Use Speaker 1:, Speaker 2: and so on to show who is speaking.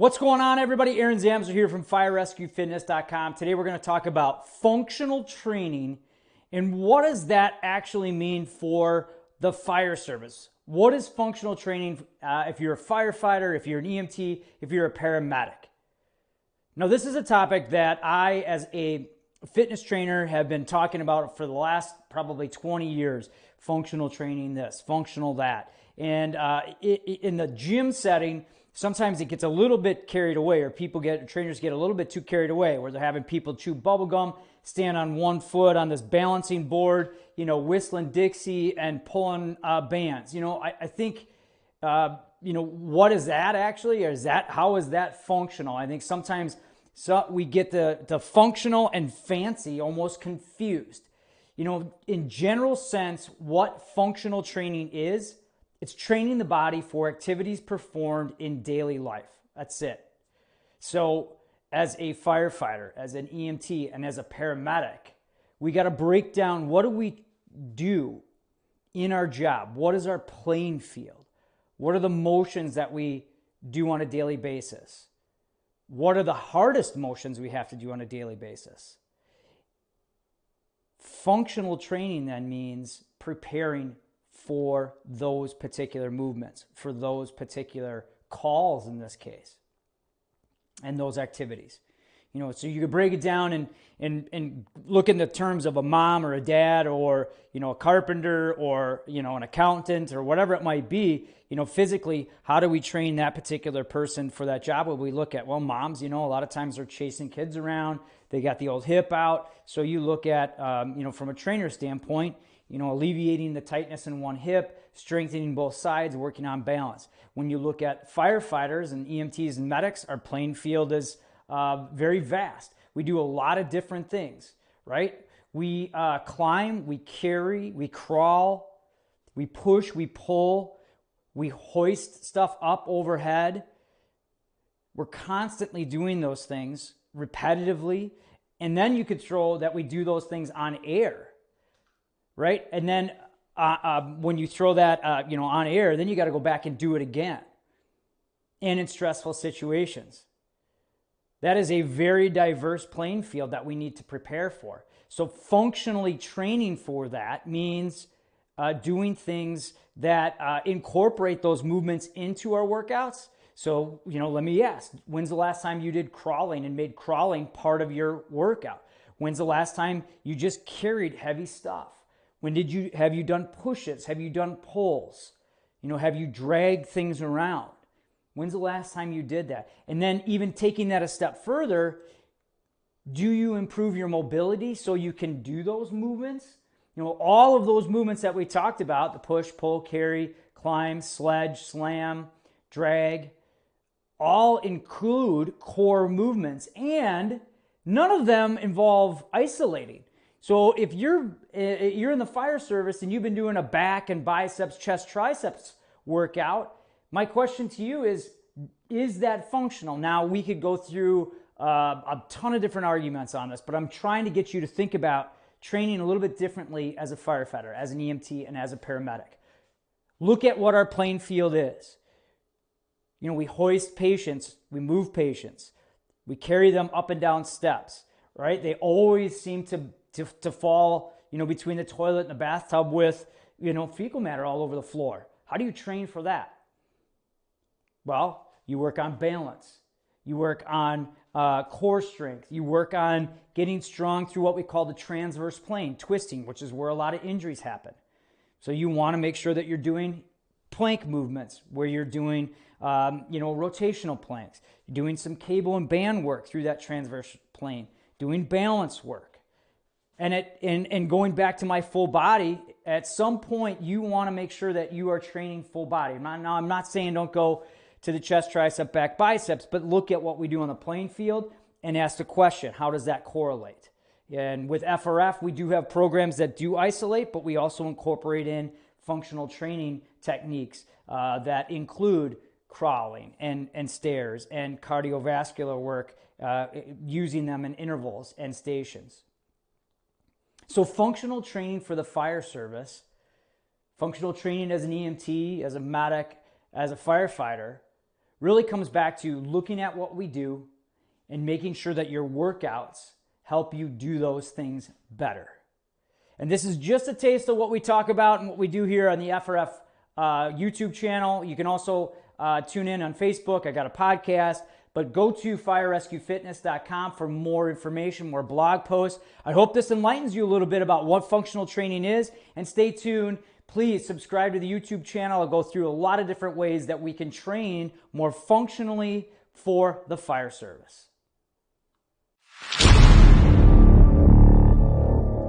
Speaker 1: What's going on, everybody? Aaron Zamser here from firerescuefitness.com. Today we're going to talk about functional training and what does that actually mean for the fire service. What is functional training if you're a firefighter, if you're an EMT, if you're a paramedic? Now, this is a topic that I, as a fitness trainer, have been talking about for the last probably 20 years. Functional training this, functional that. And in the gym setting, sometimes it gets a little bit carried away, or trainers get a little bit too carried away, where they're having people chew bubble gum, stand on one foot on this balancing board, whistling Dixie and pulling bands. I think, what is that actually? Or how is that functional? I think sometimes we get the functional and fancy almost confused. In general sense, what functional training is, it's training the body for activities performed in daily life. That's it. So as a firefighter, as an EMT, and as a paramedic, we got to break down what do we do in our job? What is our playing field? What are the motions that we do on a daily basis? What are the hardest motions we have to do on a daily basis? Functional training then means preparing for those particular movements, for those particular calls in this case, and those activities. So you could break it down and look in the terms of a mom or a dad or, a carpenter or, an accountant or whatever it might be. Physically, how do we train that particular person for that job? What we look at, well, moms, a lot of times they're chasing kids around. They got the old hip out. So you look at, from a trainer standpoint, alleviating the tightness in one hip, strengthening both sides, working on balance. When you look at firefighters and EMTs and medics, our playing field is very vast. We do a lot of different things, right? We climb, we carry, we crawl, we push, we pull, we hoist stuff up overhead. We're constantly doing those things repetitively. And then you could throw that we do those things on air. Right? And then when you throw that, on air, then you got to go back and do it again. And in stressful situations. That is a very diverse playing field that we need to prepare for. So functionally training for that means doing things that incorporate those movements into our workouts. So, let me ask, when's the last time you did crawling and made crawling part of your workout? When's the last time you just carried heavy stuff? Have you done pushes? Have you done pulls? Have you dragged things around? When's the last time you did that? And then even taking that a step further, do you improve your mobility so you can do those movements? All of those movements that we talked about, the push, pull, carry, climb, sledge, slam, drag, all include core movements, and none of them involve isolating. So if you're in the fire service and you've been doing a back and biceps, chest, triceps workout, my question to you is that functional? Now, we could go through a ton of different arguments on this, but I'm trying to get you to think about training a little bit differently as a firefighter, as an EMT, and as a paramedic. Look at what our playing field is. We hoist patients, we move patients, we carry them up and down steps, right? They always seem to fall, between the toilet and the bathtub with, fecal matter all over the floor. How do you train for that? Well, you work on balance. You work on core strength. You work on getting strong through what we call the transverse plane, twisting, which is where a lot of injuries happen. So you want to make sure that you're doing plank movements, where you're doing, rotational planks. You're doing some cable and band work through that transverse plane, doing balance work. And going back to my full body, at some point you want to make sure that you are training full body. I'm not saying don't go to the chest, tricep, back, biceps, but look at what we do on the playing field and ask the question, how does that correlate? And with FRF, we do have programs that do isolate, but we also incorporate in functional training techniques that include crawling and stairs and cardiovascular work, using them in intervals and stations. So functional training for the fire service, functional training as an EMT, as a medic, as a firefighter, really comes back to looking at what we do and making sure that your workouts help you do those things better. And this is just a taste of what we talk about and what we do here on the FRF YouTube channel. You can also tune in on Facebook. I got a podcast. But go to firerescuefitness.com for more information, more blog posts. I hope this enlightens you a little bit about what functional training is. And stay tuned. Please subscribe to the YouTube channel. I'll go through a lot of different ways that we can train more functionally for the fire service.